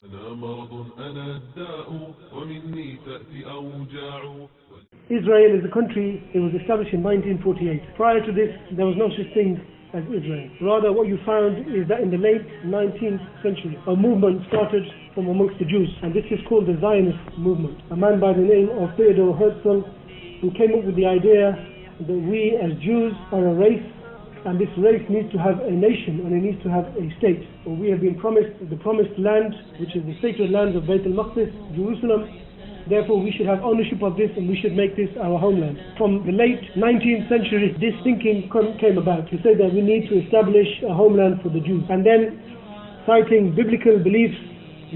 أنا مرض أنا الداء ومني تأتي أوجاع. Israel is a country, it was established in 1948. Prior to this, there was no such thing as Israel. Rather, what you found is that in the late 19th century, a movement started from amongst the Jews, and this is called the Zionist movement. A man by the name of Theodor Herzl, who came up with the idea that we as Jews are a race, and this race needs to have a nation, and it needs to have a state. We have been promised the promised land, which is the sacred land of Beit al-Maqdis, Jerusalem. Therefore, we should have ownership of this, and we should make this our homeland. From the late 19th century, this thinking came about to say that we need to establish a homeland for the Jews. And then, citing biblical beliefs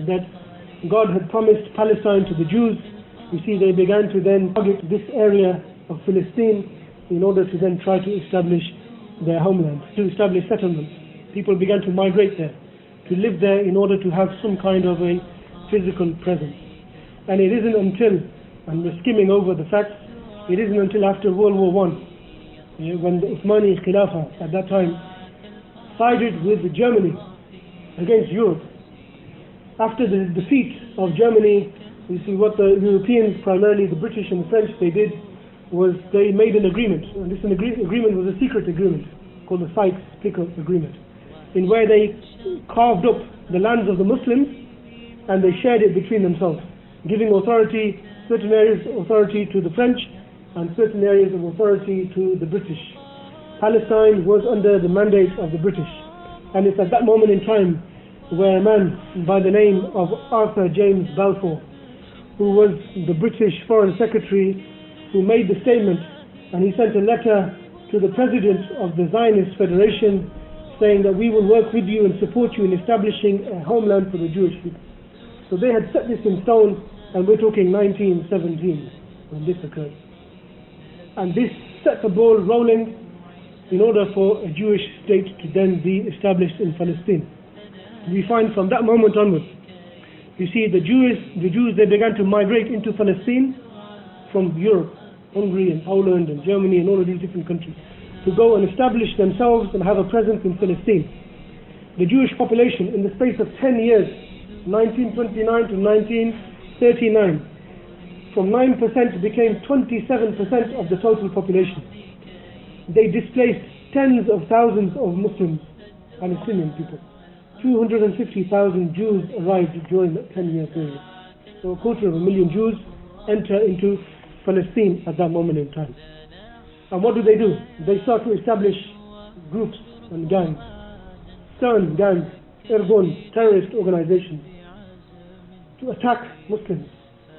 that God had promised Palestine to the Jews, you see they began to then target this area of Palestine in order to then try to establish their homeland, to establish settlements. People began to migrate there, to live there in order to have some kind of a physical presence. And it isn't until, and we're skimming over the facts, it isn't until after World War I, when the Uthmani Khilafah at that time sided with Germany against Europe. After the defeat of Germany, you see what the Europeans, primarily the British and the French, they did was they made an agreement, and this agreement was a secret agreement called the Sykes-Picot Agreement, in where they carved up the lands of the Muslims and they shared it between themselves, giving authority, certain areas of authority to the French and certain areas of authority to the British. Palestine was under the mandate of the British, and it's at that moment in time where a man by the name of Arthur James Balfour, who was the British Foreign Secretary, who made the statement, and he sent a letter to the President of the Zionist Federation saying that we will work with you and support you in establishing a homeland for the Jewish people. So they had set this in stone, and we're talking 1917 when this occurred. And this set the ball rolling in order for a Jewish state to then be established in Palestine. We find from that moment onwards, you see the Jews, they began to migrate into Palestine from Europe, Hungary and Poland and Germany and all of these different countries, to go and establish themselves and have a presence in Palestine. The Jewish population in the space of 10 years, 1929 to 1939, from 9% became 27% of the total population. They displaced tens of thousands of Muslims, Palestinian people. 250,000 Jews arrived during that 10-year period. So 250,000 Jews enter into Palestine at that moment in time. And what do? They start to establish groups and gangs, stern gangs, Irgun, terrorist organizations, to attack Muslims,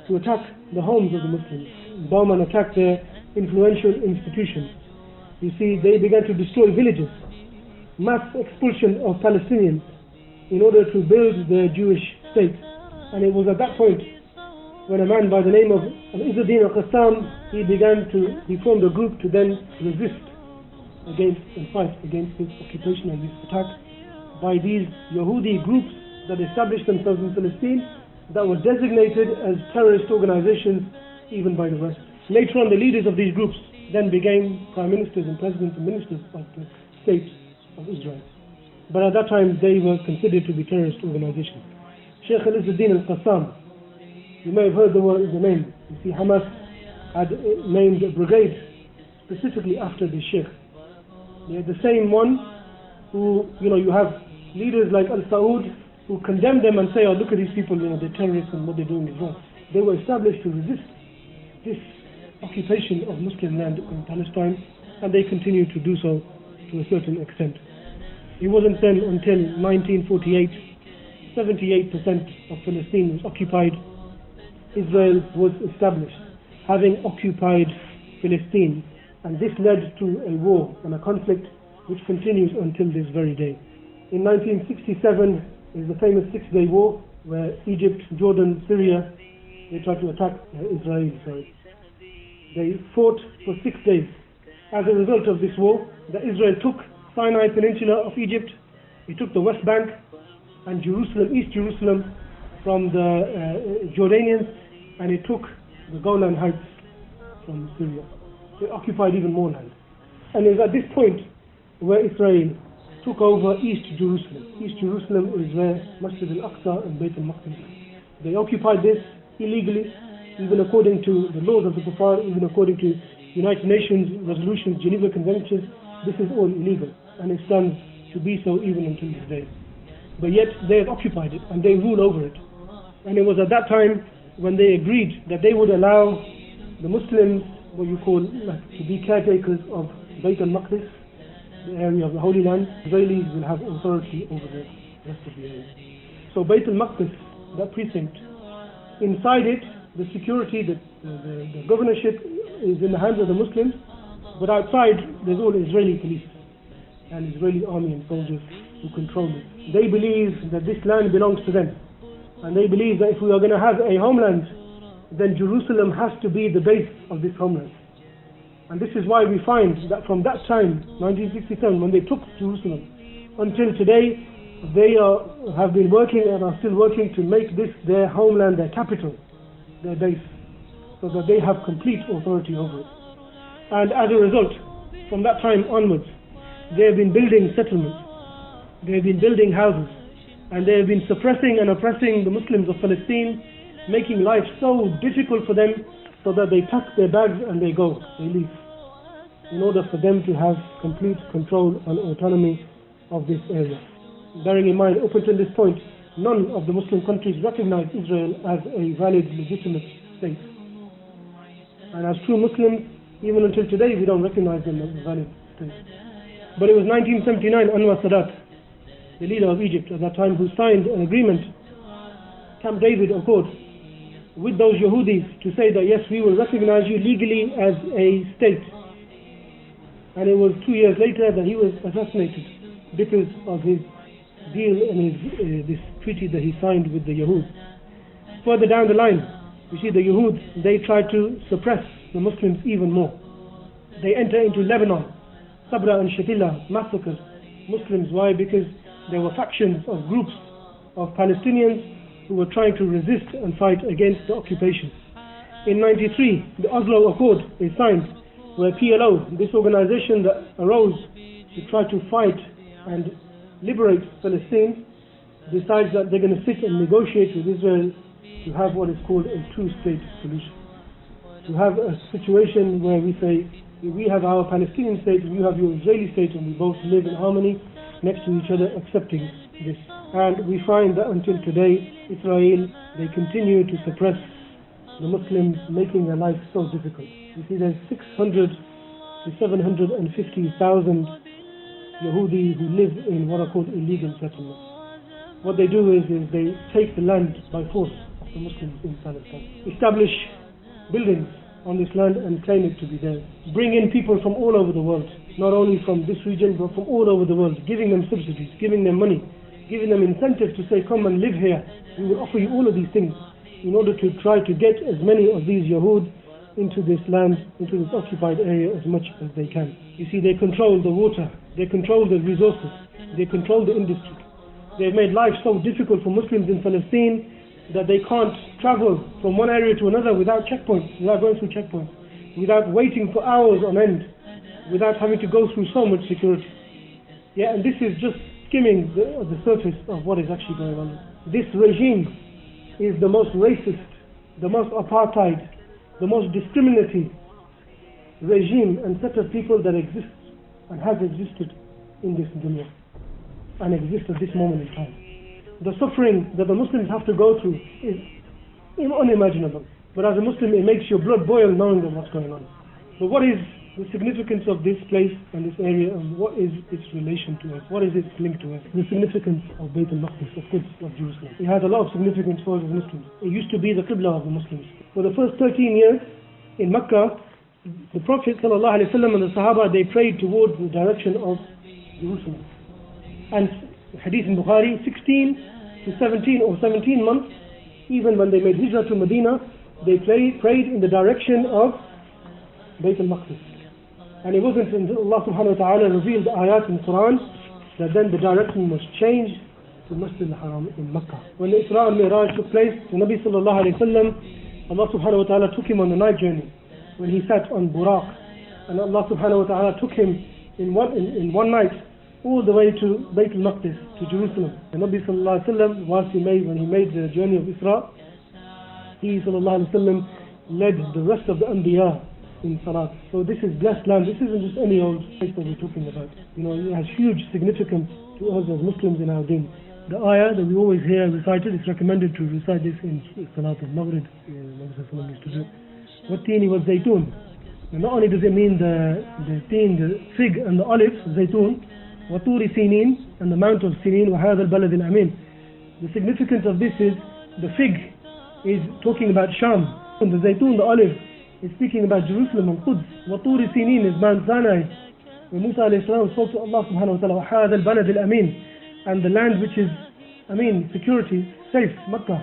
to attack the homes of the Muslims, bomb and attack their influential institutions. You see, they began to destroy villages, mass expulsion of Palestinians in order to build their Jewish state. And it was at that point when a man by the name of Izzuddin al-Qassam, he formed a group to then resist against and fight against this occupation and this attack by these Yahudi groups that established themselves in Palestine, that were designated as terrorist organizations even by the West. Later on, the leaders of these groups then became prime ministers and presidents and ministers of the state of Israel. But at that time, they were considered to be terrorist organizations. Sheikh Izzuddin al-Qassam, you may have heard the name. You see, Hamas had named a brigade specifically after the Sheikh. They're the same one who, you have leaders like Al-Saud who condemn them and say, oh, look at these people, they're terrorists and what they're doing is wrong. They were established to resist this occupation of Muslim land in Palestine, and they continue to do so to a certain extent. It wasn't then until 1948, 78% of Palestine was occupied. Israel was established, having occupied Palestine, and this led to a war and a conflict which continues until this very day. In 1967 is the famous Six-Day War, where Egypt, Jordan, Syria, they tried to attack Israel. They fought for 6 days. As a result of this war, Israel took Sinai Peninsula of Egypt, it took the West Bank and Jerusalem, East Jerusalem from the Jordanians, and it took the Golan Heights from Syria. It occupied even more land. And it was at this point where Israel took over East Jerusalem. East Jerusalem is where Masjid Al Aqsa and Bayt al-Maqdis. They occupied this illegally, even according to the laws of the Kuffar, even according to United Nations resolutions, Geneva Conventions. This is all illegal, and it stands to be so even until this day. But yet they have occupied it and they rule over it. And it was at that time when they agreed that they would allow the Muslims, what you call, to be caretakers of Bayt al-Maqdis, the area of the Holy Land. Israelis will have authority over the rest of the area. So Bayt al-Maqdis, that precinct, inside it, the security, the governorship is in the hands of the Muslims, but outside there's all Israeli police and Israeli army and soldiers who control it. They believe that this land belongs to them, and they believe that if we are going to have a homeland, then Jerusalem has to be the base of this homeland. And this is why we find that from that time, 1967, when they took Jerusalem, until today, they have been working and are still working to make this their homeland, their capital, their base, so that they have complete authority over it. And as a result, from that time onwards, they have been building settlements, they have been building houses, and they have been suppressing and oppressing the Muslims of Palestine, making life so difficult for them, so that they pack their bags and they go, they leave, in order for them to have complete control and autonomy of this area. Bearing in mind, up until this point, none of the Muslim countries recognize Israel as a valid, legitimate state. And as true Muslims, even until today, we don't recognize them as a valid state. But it was 1979, Anwar Sadat, the leader of Egypt at that time, who signed an agreement, Camp David Accord, with those Yehudis to say that yes, we will recognize you legally as a state. And it was 2 years later that he was assassinated because of his deal and this treaty that he signed with the Yehud. Further down the line, you see the Yehud, they tried to suppress the Muslims even more. They enter into Lebanon, Sabra and Shatila, massacred Muslims. Why? Because there were factions of groups of Palestinians who were trying to resist and fight against the occupation. In 93, the Oslo Accord is signed, where PLO, this organization that arose to try to fight and liberate Palestine, decides that they're going to sit and negotiate with Israel to have what is called a two-state solution. To have a situation where we say, we have our Palestinian state and you have your Israeli state, and we both live in harmony next to each other, accepting this. And we find that until today, Israel, they continue to suppress the Muslims, making their life so difficult. You see, there's 600 to 750,000 Yehudi who live in what are called illegal settlements. What they do is they take the land by force of the Muslims in Palestine, establish buildings on this land and claim it to be theirs. Bring in people from all over the world, not only from this region but from all over the world, giving them subsidies, giving them money, giving them incentives to say, come and live here, we will offer you all of these things, in order to try to get as many of these Yahud into this land, into this occupied area as much as they can. You see, they control the water, they control the resources, they control the industry. They've made life so difficult for Muslims in Palestine that they can't travel from one area to another without checkpoints, without going through checkpoints, without waiting for hours on end, without having to go through so much security. Yeah, and this is just skimming the surface of what is actually going on. This regime is the most racist, the most apartheid, the most discriminatory regime and set of people that exists and has existed in this dunya and exists at this moment in time. The suffering that the Muslims have to go through is unimaginable. But as a Muslim, it makes your blood boil knowing that what's going on. But what is the significance of this place and this area, and what is its relation to us? What is its link to us? The significance of Bayt al-Maqdis, of Quds, of Jerusalem. It has a lot of significance for us as Muslims. It used to be the Qibla of the Muslims. For the first 13 years in Mecca, the Prophet ﷺ and the Sahaba, they prayed towards the direction of Jerusalem. And Hadith in Bukhari, 16 to 17 or 17 months, even when they made Hijrah to Medina, they prayed in the direction of Bayt al-Maqdis. And it wasn't until Allah subhanahu wa ta'ala revealed the ayat in the Quran that then the direction was changed to Masjid al-Haram in Mecca. When the Isra and Mi'raj took place, the Nabi sallallahu alayhi wa sallam, Allah subhanahu wa ta'ala took him on the night journey when he sat on Buraq. And Allah subhanahu wa ta'ala took him in one night all the way to Bayt al-Maqdis, to Jerusalem. The Nabi sallallahu alayhi wa sallam, when he made the journey of Isra, he sallallahu alayhi wa sallam led the rest of the Anbiya in Salat. So this is blessed land. This isn't just any old place that we're talking about. You know, it has huge significance to us as Muslims in our deen. The ayah that we always hear recited, it's recommended to recite this in Salat al-Maghrib. Nabi sallallahu alayhi wa sallam used to do it. وَالتِّينِ وَالزَّيْتُونِ. And not only does it mean the teen, the fig and the olive, zaytun, وَطُورِ سِينِينَ, and the Mount of Sinin, وَهَذَا الْبَلَدِ الْأَمِينَ. The significance of this is the fig is talking about Sham, and the zaytun, the olive, is speaking about Jerusalem and Quds. وَطُورِ سِينِينَ is Mount Sinai, where Musa alayhi salam spoke to Allah subhanahu wa ta'ala, وَهَذَا الْبَلَدِ الْأَمِينَ, and the land which is security, safe, Makkah.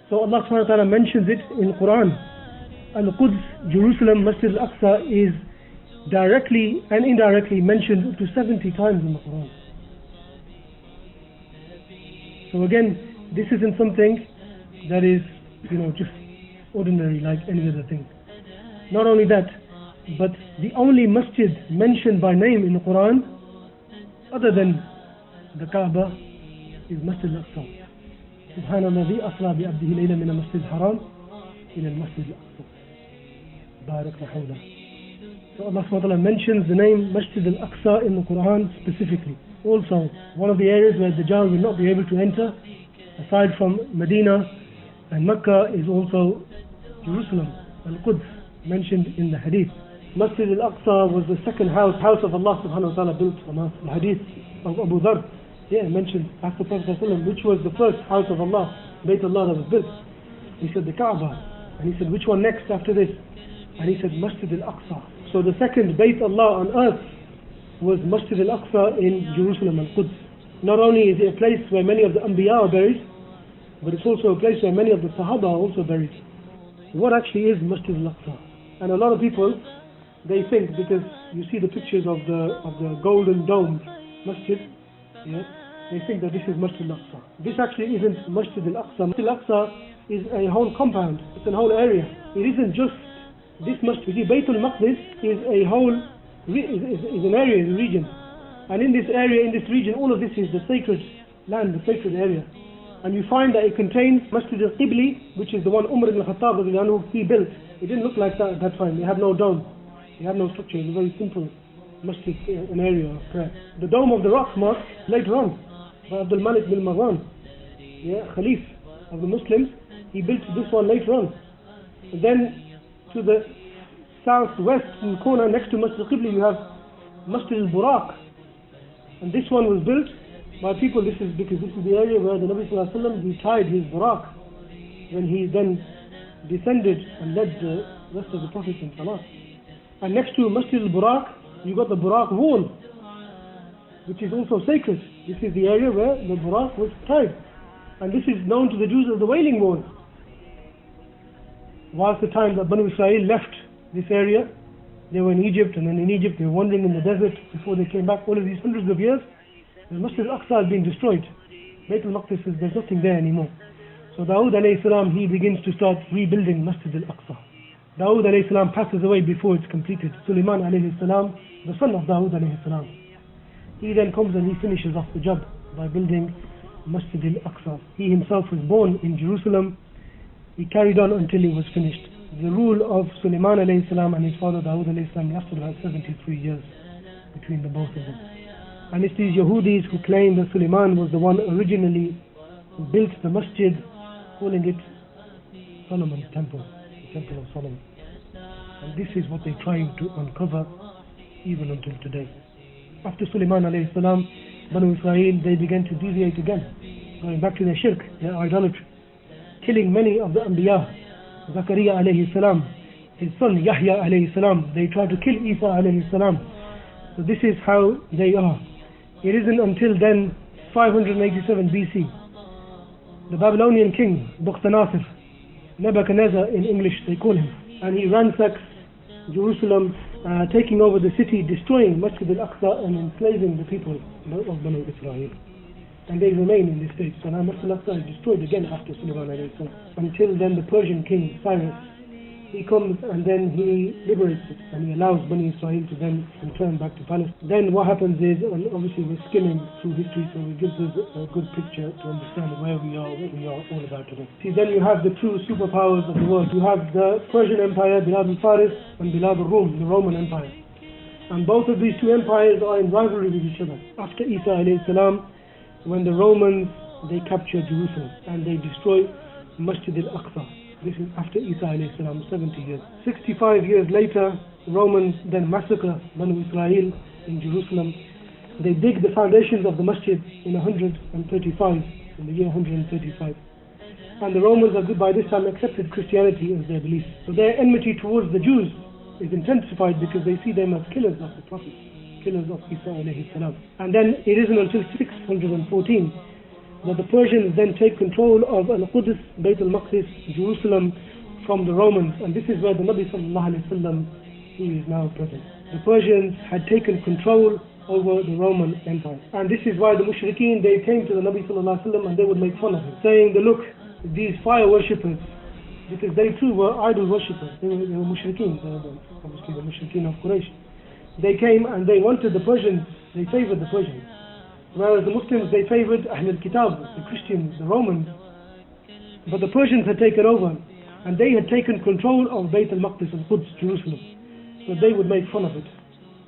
So Allah subhanahu wa ta'ala mentions it in Quran. Al-Quds, Jerusalem, Masjid Al Aqsa is directly and indirectly mentioned up to 70 times in the Quran. So again, this isn't something that is, just ordinary like any other thing. Not only that, but the only masjid mentioned by name in the Quran, other than the Kaaba, is Masjid Al Aqsa. Subhanallah, asra bi abdihi layla min al-Masjid al-Haram ila al-Masjid Al Aqsa. Barak la hawla. So Allah subhanahu wa ta'ala mentions the name Masjid Al Aqsa in the Quran specifically. Also, one of the areas where the Dajjal will not be able to enter, aside from Medina and Mecca, is also Jerusalem, Al-Quds, mentioned in the Hadith. Masjid Al Aqsa was the second house of Allah subhanahu wa ta'ala built on earth. The Hadith of Abu Dharr, mentioned after Prophet ﷺ, which was the first house of Allah, Bayt Allah, that was built. He said the Kaaba, and he said which one next after this? And he said Masjid Al Aqsa. So the second Bayt Allah on earth was Masjid Al Aqsa in Jerusalem and Quds. Not only is it a place where many of the Anbiya are buried, but it's also a place where many of the Sahaba are also buried. What actually is Masjid Al Aqsa? And a lot of people, they think, because you see the pictures of the golden domed masjid, they think that this is Masjid Al Aqsa. This actually isn't Masjid Al Aqsa. Masjid Al Aqsa is a whole compound. It's a whole area. It isn't just this masjid. You see, Bayt al-Maqdis is a whole, is an area, is a region. And in this area, in this region, all of this is the sacred land, the sacred area. And you find that it contains Masjid al-Qibli, which is the one Umar ibn Khattab he built. It didn't look like that at that time. It had no dome. It had no structure. It was a very simple masjid, an area of prayer. The Dome of the Rock mosque, later on, by Abdul Malik bin Marwan, Khalif of the Muslims, he built this one later on. And then to the southwest corner, next to Masjid al-Qibli, you have Masjid al-Buraq. And this one was built by people. This is because this is the area where the Nabi sallallahu alaihi wasallam, he tied his Buraq when he then descended and led the rest of the Prophets in Salah. And next to Masjid al-Buraq, you got the Buraq wall, which is also sacred. This is the area where the Buraq was tied. And this is known to the Jews as the Wailing Wall. Whilst the time that Banu Israel left this area, they were in Egypt, and then in Egypt they were wandering in the desert before they came back. All of these hundreds of years, the Masjid Al Aqsa has been destroyed. Bayt al-Maqdis, there's nothing there anymore. So Dawood alayhi salam, he begins to start rebuilding Masjid Al Aqsa. Dawood alayhi salam passes away before it's completed. Sulaiman alayhi salam, the son of Dawood alayhi salam, he then comes and he finishes off the job by building Masjid Al Aqsa. He himself was born in Jerusalem. He carried on until it was finished. The rule of Sulaiman alayhi salam and his father Dawood alayhi salam lasted about 73 years between the both of them. And it's these Yahudis who claim that Sulaiman was the one originally who built the masjid, calling it Solomon's temple, the temple of Solomon. And this is what they're trying to uncover even until today. After Sulaiman alayhi salam, Banu Israel, they began to deviate again, going back to their shirk, their idolatry, killing many of the Anbiya. Zakaria alayhi salam, his son Yahya alayhi salam, they tried to kill Isa alayhi salam. So this is how they are. It isn't until then, 587 BC, the Babylonian king, Bukhtanasir, Nebuchadnezzar in English they call him, and he ransacks Jerusalem, taking over the city, destroying Masjid Al Aqsa and enslaving the people of Banu Israel. And they remain in this state. So now Masjid Al Aqsa is destroyed again after Sulaiman alayhi salam. Until then the Persian king Cyrus, he comes and then he liberates it and he allows Bani Israel to then return back to Palestine. Then what happens is, and obviously we're skimming through history, so it gives us a good picture to understand where we are, what we are all about today. See, then you have the true superpowers of the world. You have the Persian Empire, Bilad al-Faris, and Bilad al-Rum, the Roman Empire. And both of these two empires are in rivalry with each other. After Isa alayhi salam, when the Romans, they capture Jerusalem and they destroy Masjid Al Aqsa. This is after Isa alayhi salam, 70 years. 65 years later, the Romans then massacre Banu Israel in Jerusalem. They dig the foundations of the masjid in 135, in the year 135. And the Romans have by this time accepted Christianity as their belief. So their enmity towards the Jews is intensified because they see them as killers of the Prophet, killers of Isa alayhi salam. And then it isn't until 614 that the Persians then take control of Al-Quds, Bayt al-Maqdis, Jerusalem from the Romans, and this is where the Nabi sallallahu alayhi wasallam, he is now present. The Persians had taken control over the Roman Empire, and this is why the Mushrikeen, they came to the Nabi sallallahu alayhi wasallam and they would make fun of him, saying that look, these fire worshippers, because they too were idol worshippers, they were Mushrikeen, obviously the Mushrikeen of Quraysh. They came and they wanted the Persians, they favored the Persians. Whereas the Muslims, they favored Ahl al-Kitab, the Christians, the Romans. But the Persians had taken over and they had taken control of Bayt al-Maqdis, al-Quds, Jerusalem. So they would make fun of it.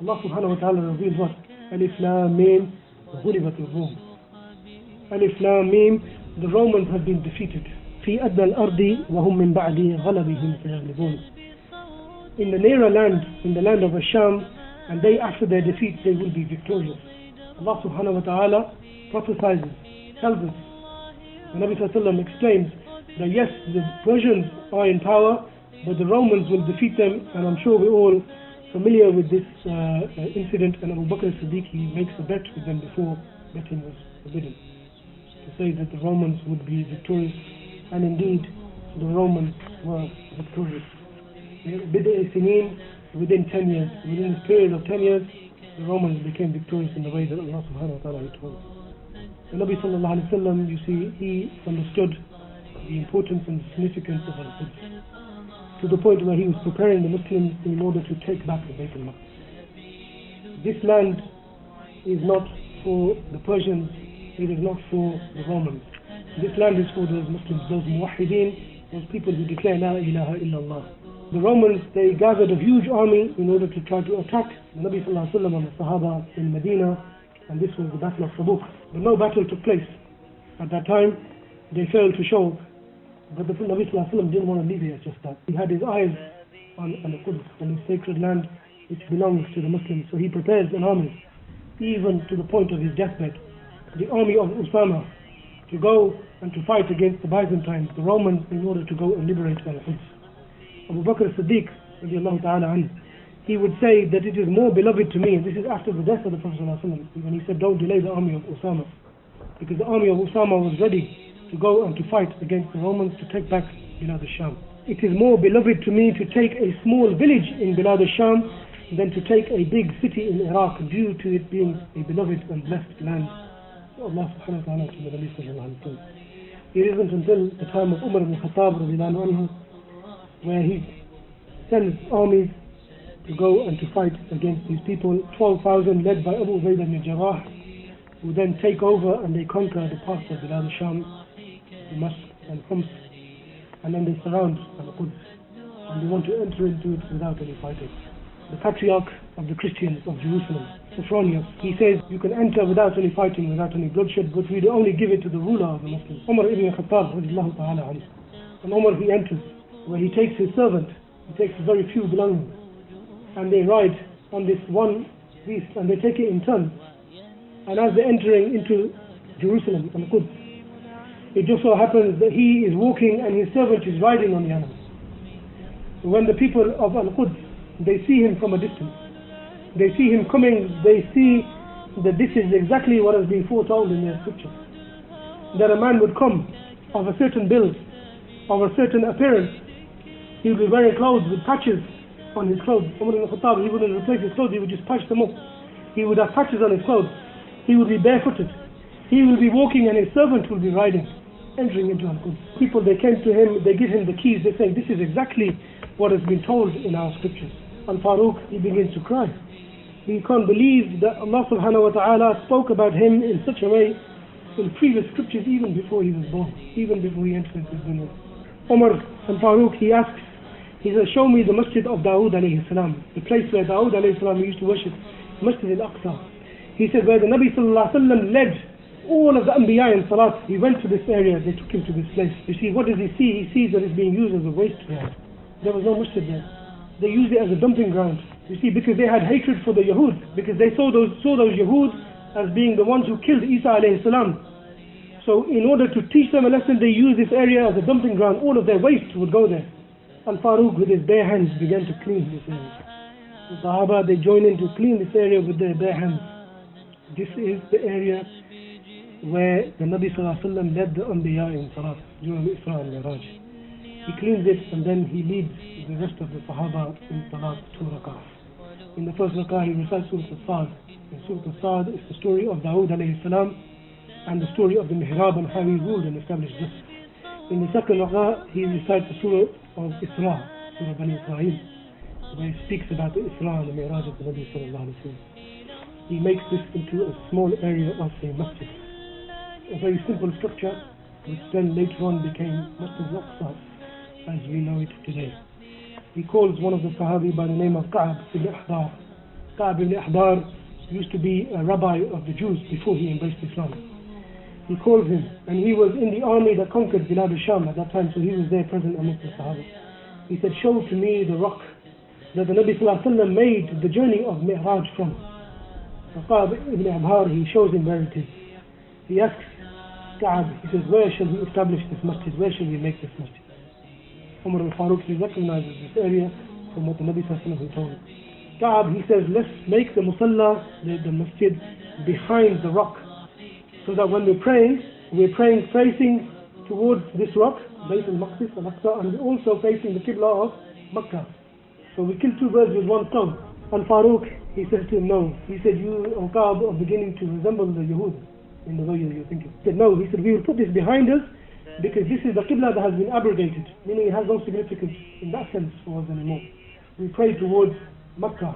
Allah subhanahu wa ta'ala revealed what? Alif Lam Mim, Ghulibat al-Rum. Alif Lam Mim, the Romans have been defeated. في أدنى الأرض وهم من بعد غلبهم سيغلبون. In the nearer land, in the land of Asham, and they after their defeat, they will be victorious. Allah subhanahu wa ta'ala prophesies, tells us, the Nabi sallallahu alayhi wa sallam explains that yes, the Persians are in power, but the Romans will defeat them, and I'm sure we're all familiar with this incident, and Abu Bakr as-Siddiq, he makes a bet with them before betting was forbidden, to say that the Romans would be victorious, and indeed the Romans were victorious. Within 10 years, within this period of 10 years, the Romans became victorious in the way that Allah subhanahu wa ta'ala had told us. The Nabi sallallahu alayhi wa sallam, you see, he understood the importance and the significance of Al-Quds, to the point where he was preparing the Muslims in order to take back the Bayt al-Maqdis. This land is not for the Persians, it is not for the Romans. This land is for those Muslims, those muwahhideen, those people who declare La ilaha illallah. The Romans, they gathered a huge army in order to try to attack the Nabi sallallahu alayhi wa sallam and the Sahaba in Medina, and this was the Battle of Tabuk. But no battle took place. At that time, they failed to show, but the Nabi sallallahu alayhi wa sallam didn't want to leave here just that. He had his eyes on Al-Quds, on his sacred land, which belongs to the Muslims. So he prepares an army, even to the point of his deathbed, the army of Usama, to go and to fight against the Byzantines, the Romans, in order to go and liberate Al-Quds. Abu Bakr as-Siddiq, radiallahu ta'ala anhu, he would say that it is more beloved to me, and this is after the death of the Prophet sallallahu alaihi wasallam, when he said don't delay the army of Usama, because the army of Usama was ready to go and to fight against the Romans to take back Bilad al-Sham. It is more beloved to me to take a small village in Bilad al-Sham than to take a big city in Iraq, due to it being a beloved and blessed land. Allah subhanahu wa ta'ala to the Nabi sallallahu alaihi wasallam. It isn't until the time of Umar ibn Khattab radiallahu anhu where he sends armies to go and to fight against these people, 12,000 led by Abu Ubaidah ibn Jarrah, who then take over and they conquer the parts of Bilad al-Sham, Damascus and Homs, and then they surround Al-Quds, and they want to enter into it without any fighting. The patriarch of the Christians of Jerusalem, Sophronius, he says you can enter without any fighting, without any bloodshed, but we only give it to the ruler of the Muslims, Umar ibn Khattab radiallahu ta'ala anhu. And Umar, he enters, where he takes his servant, he takes very few belongings, and they ride on this one beast, and they take it in turns. And as they're entering into Jerusalem, Al-Quds, it just so happens that he is walking and his servant is riding on the animal. So when the people of Al-Quds, they see him from a distance, they see him coming, they see that this is exactly what has been foretold in their scriptures, that a man would come of a certain build, of a certain appearance. He would be wearing clothes with patches on his clothes. Umar ibn Khattab, he wouldn't replace his clothes, he would just patch them up. He would have patches on his clothes. He would be barefooted. He will be walking and his servant will be riding, entering into Al-Quds. People, they came to him, they give him the keys, they say, this is exactly what has been told in our scriptures. Al-Faruq, he begins to cry. He can't believe that Allah subhanahu wa ta'ala spoke about him in such a way in previous scriptures even before he was born, even before he entered this dunya. Umar Al-Faruq, he asks, he says, show me the Masjid of Dawood alayhi salam, the place where Dawood alayhi salam used to worship, Masjid Al Aqsa. He said, where the Nabi sallallahu alayhi wa sallam led all of the Anbiya in Salat. He went to this area, they took him to this place. You see, what does he see? He sees that it's being used as a waste ground. There was no Masjid there. They used it as a dumping ground. You see, because they had hatred for the Yahud, because they saw those Yahud as being the ones who killed Isa alayhi salam. So in order to teach them a lesson, they used this area as a dumping ground. All of their waste would go there. Al-Faruq with his bare hands began to clean this area. The Sahaba, they joined in to clean this area with their bare hands. This is the area where the Nabi sallallahu alaihi wasallam led the Anbiya in Salat during Isra and Miraj. He cleans it and then he leads the rest of the Sahaba in Salat 2 rak'ahs. In the first rak'ah he recites Surah Al-Sad. In Surah Al-Sad is the story of Dawood alayhi salam and the story of the Mihrab and how he ruled and established justice. In the second rak'ah he recites the Surah of Isra, Surah Bani Israel, where he speaks about the Isra and the Mi'raj of the Nabi sallallahu alayhi wa sallam. He makes this into a small area of a masjid, a very simple structure which then later on became Masjid Al Aqsa as we know it today. He calls one of the Sahabi by the name of Ka'b ibn Ahbar. Ka'b ibn Ahbar used to be a rabbi of the Jews before he embraced Islam. He calls him, and he was in the army that conquered Bilad al-Sham at that time, so he was there present amongst the Sahaba. He said, show to me the rock that the Nabi sallallahu alaihi wasallam made the journey of Mi'raj from. So Ka'b ibn Ahbar, he shows him where it is. He asks Ka'b, he says, where shall we establish this masjid? Where shall we make this masjid? Umar al-Faruq, he recognizes this area from what the Nabi sallallahu alaihi wasallam told him. Ka'b, he says, let's make the musalla, the masjid, behind the rock, so that when we're praying facing towards this rock, Bayt al-Maqdis, Al-Aqsa, and we're also facing the Qibla of Makkah. So we kill two birds with one stone. Al-Faruq, he says to him, no. He said, you, O Ka'b, are beginning to resemble the Yahud in the way you're thinking. He said, no. He said, we will put this behind us because this is the Qibla that has been abrogated, meaning it has no significance in that sense for us anymore. We pray towards Makkah,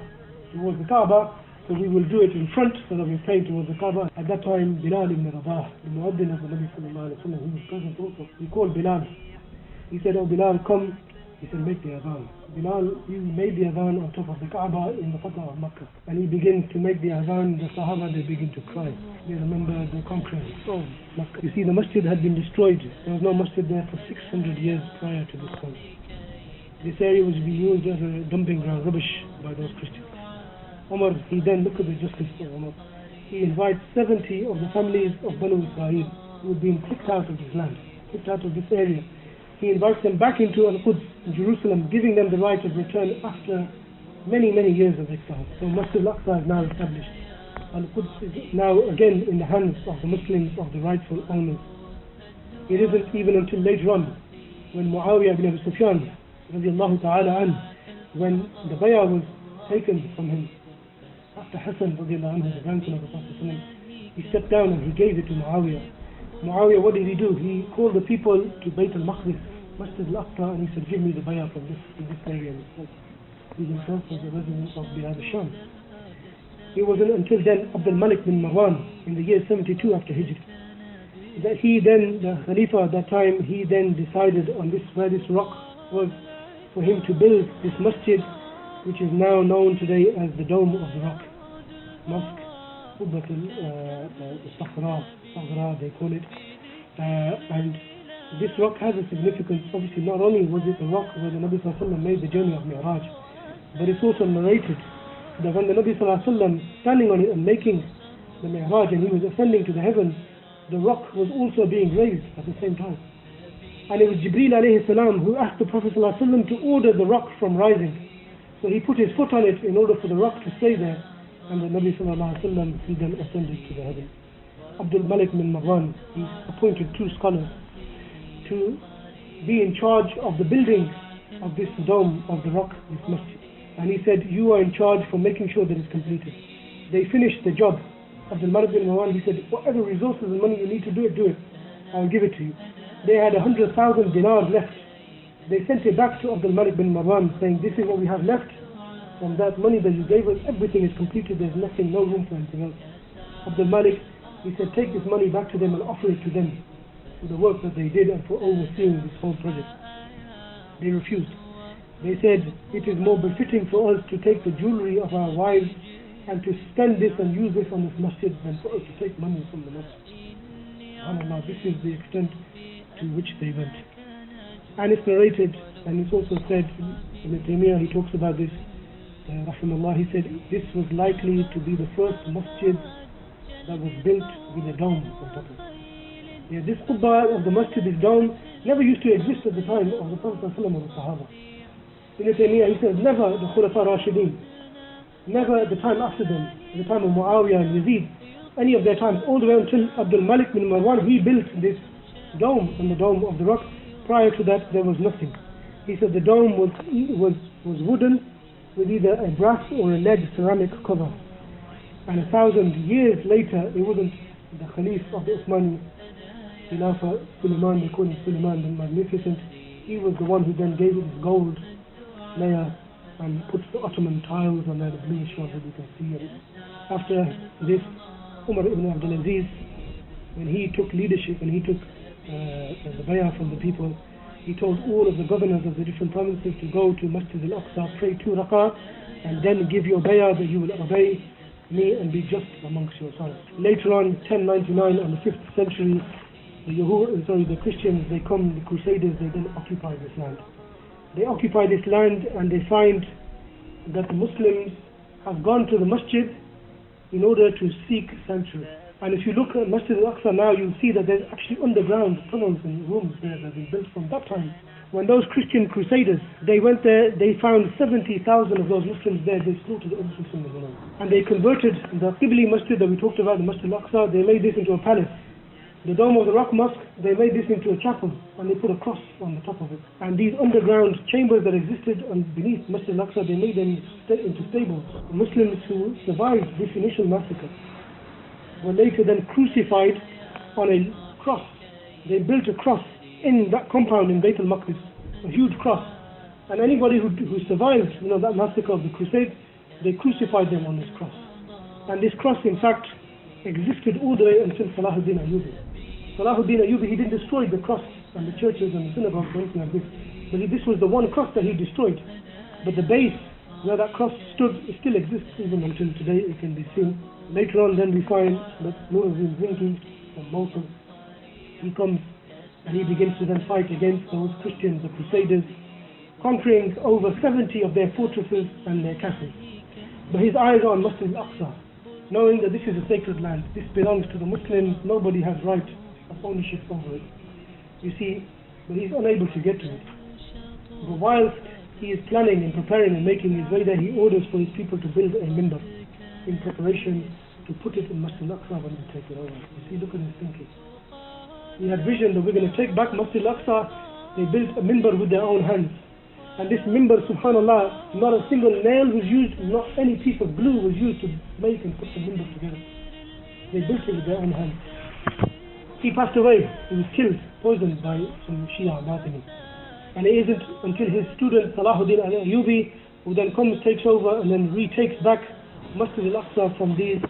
towards the Kaaba, so we will do it in front so that we pray towards the Kaaba. At that time, Bilal ibn Rabah, the Muaddin of the Nabi sallallahu alayhi wa sallam, he was present also. He called Bilal. He said, oh Bilal, come. He said, make the adhan. Bilal, you made the adhan on top of the Kaaba in the Fatah of Makkah. And he begins to make the adhan. The Sahaba, they begin to cry. They remember the conquering of Makkah. You see, the masjid had been destroyed. There was no masjid there for 600 years prior to this point. This area was being used as a dumping ground, rubbish by those Christians. Umar, he then, look at the justice of Umar. He invites 70 of the families of Banu Israel who had been kicked out of this land, kicked out of this area. He invites them back into Al-Quds, in Jerusalem, giving them the right of return after many, many years of exile. So Masjid Al Aqsa is now established. Al-Quds is now again in the hands of the Muslims, of the rightful owners. It isn't even until later on, when Muawiyah ibn Abi Sufyan, radiallahu ta'ala anhu, when the bay'ah was taken from him, after Hassan, radiallahu anhu, the grandson of the Prophet, he stepped down and he gave it to Muawiyah. Muawiyah, what did he do? He called the people to Bayt al-Maqdis, Masjid Al Aqsa, and he said, give me the bay'ah from this area. He himself was a resident of Bilad al-Sham. It wasn't until then, Abdul Malik bin Marwan, in the year 72 after Hijr, that he then, the Khalifa at that time, he then decided on this, where this rock was, for him to build this masjid, which is now known today as the Dome of the Rock. Mosque, Qubbat al-Sakhra, they call it. And this rock has a significance. Obviously, not only was it the rock where the Nabi sallallahu alaihi wasallam made the journey of Mi'raj, but it's also narrated that when the Nabi sallallahu alaihi wasallam standing on it and making the Mi'raj and he was ascending to the heavens, the rock was also being raised at the same time. And it was Jibreel alayhi salam who asked the Prophet sallallahu alaihi wasallam to order the rock from rising. So he put his foot on it in order for the rock to stay there, and the Nabi sallallahu alaihi wasallam, he then ascended to the heavens. Abdul Malik bin Marwan, he appointed two scholars to be in charge of the building of this dome of the rock, this masjid. And he said, you are in charge for making sure that it's completed. They finished the job. Abdul Malik bin Marwan, he said, whatever resources and money you need to do it, I'll give it to you. They had 100,000 dinars left They sent it back to Abdul Malik bin Marwan saying, this is what we have left from that money that you gave us. Everything is completed, there's nothing, no room for anything else. Abdul Malik, he said, take this money back to them and offer it to them for the work that they did and for overseeing this whole project. They refused. They said, it is more befitting for us to take the jewelry of our wives and to spend this and use this on this masjid than for us to take money from the masjid. SubhanAllah, this is the extent to which they went. And it's narrated, and it's also said, Ibn Taymiyyah, he talks about this, rahimahullah, he said, this was likely to be the first masjid that was built with a dome on top of it. Yeah, this qubba of the masjid, this dome, never used to exist at the time of the Prophet ﷺ or the Sahaba. Ibn Taymiyyah, he says, never the Khulafa Rashidin, never at the time after them, at the time of Muawiyah and Yazid, any of their times, all the way until Abdul Malik bin Marwan, he built this dome on the dome of the rock. Prior to that, there was nothing. He said the dome was wooden with either a brass or a lead ceramic cover. And 1,000 years later, it wasn't the Khalif of the Uthmani Khilafah, Suleiman, they call him Suleiman the Magnificent. He was the one who then gave it this gold layer and put the Ottoman tiles on there, the bluish ones that you can see. And after this, Umar ibn Abdul Aziz, when he took leadership and he took the bayah from the people, he told all of the governors of the different provinces to go to Masjid Al Aqsa, pray 2 rak'ah, and then give your bayah that you will obey me and be just amongst yourselves. Later on, 1099, on the 5th century, the Christians, they come, the Crusaders, they then occupy this land. They occupy this land and they find that the Muslims have gone to the masjid in order to seek sanctuary. And if you look at Masjid Al Aqsa now, you'll see that there's actually underground tunnels and rooms there that have been built from that time. When those Christian Crusaders, they went there, they found 70,000 of those Muslims there, they slaughtered every single one. And they converted the Qibli Masjid that we talked about, the Masjid Al Aqsa, they made this into a palace. The Dome of the Rock Mosque, they made this into a chapel and they put a cross on the top of it. And these underground chambers that existed beneath Masjid Al Aqsa, they made them into stables. The Muslims who survived this initial massacre were later then crucified on a cross. They built a cross in that compound in Bayt al-Maqdis, a huge cross. And anybody who survived, that massacre of the Crusades, they crucified them on this cross. And this cross, in fact, existed all the way until Salahuddin Ayyubi. Salahuddin Ayyubi, he didn't destroy the cross and the churches and the synagogues or anything like this. But this was the one cross that he destroyed. But the base where that cross stood, it still exists even until today, it can be seen. Later on then we find that Nur al-Din Zinki from Mosul, he comes and he begins to then fight against those Christians, the Crusaders, conquering over 70 of their fortresses and their castles. But his eyes are on Masjid Al Aqsa, knowing that this is a sacred land, this belongs to the Muslims, nobody has right of ownership over it. You see, but he's unable to get to it. But whilst he is planning and preparing and making his way there, he orders for his people to build a minbar in preparation to put it in Masjid Al Aqsa when we take it over. You see, look at his thinking. He had vision that we're going to take back Masjid Al Aqsa. They built a minbar with their own hands. And this minbar, subhanAllah, not a single nail was used, not any piece of glue was used to make and put the minbar together. They built it with their own hands. He passed away. He was killed, poisoned by some Shia Batini. And it isn't until his student Salahuddin Ayyubi, who then comes, takes over and then retakes back Masjid Al Aqsa from these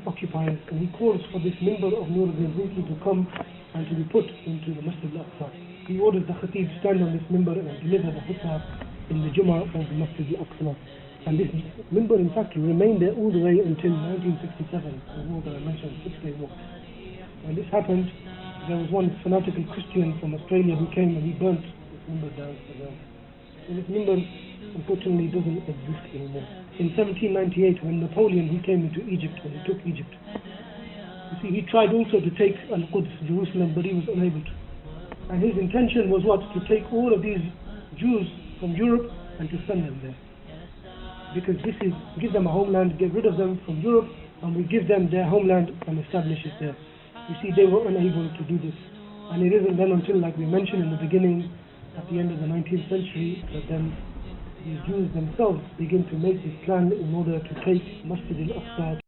occupiers, and he calls for this minbar of Nur al-Din Zinki to come and to be put into the Masjid Al Aqsa. He orders the Khatib to stand on this minbar and deliver the khutbah in the Jummah of the Masjid Al Aqsa. And this minbar in fact remained there all the way until 1967, the war that I mentioned, 6-day war. When this happened, there was one fanatical Christian from Australia who came and he burnt this minbar down to the ground. And this minbar unfortunately doesn't exist anymore. In 1798, when Napoleon he came into Egypt, when he took Egypt, you see, he tried also to take Al-Quds, Jerusalem, but he was unable to. And his intention was what? To take all of these Jews from Europe and to send them there. Because this is, give them a homeland, get rid of them from Europe, and we give them their homeland and establish it there. You see, they were unable to do this. And it isn't then until, like we mentioned in the beginning, at the end of the 19th century, that then these Jews themselves begin to make this plan in order to take Masjid Al Aqsa,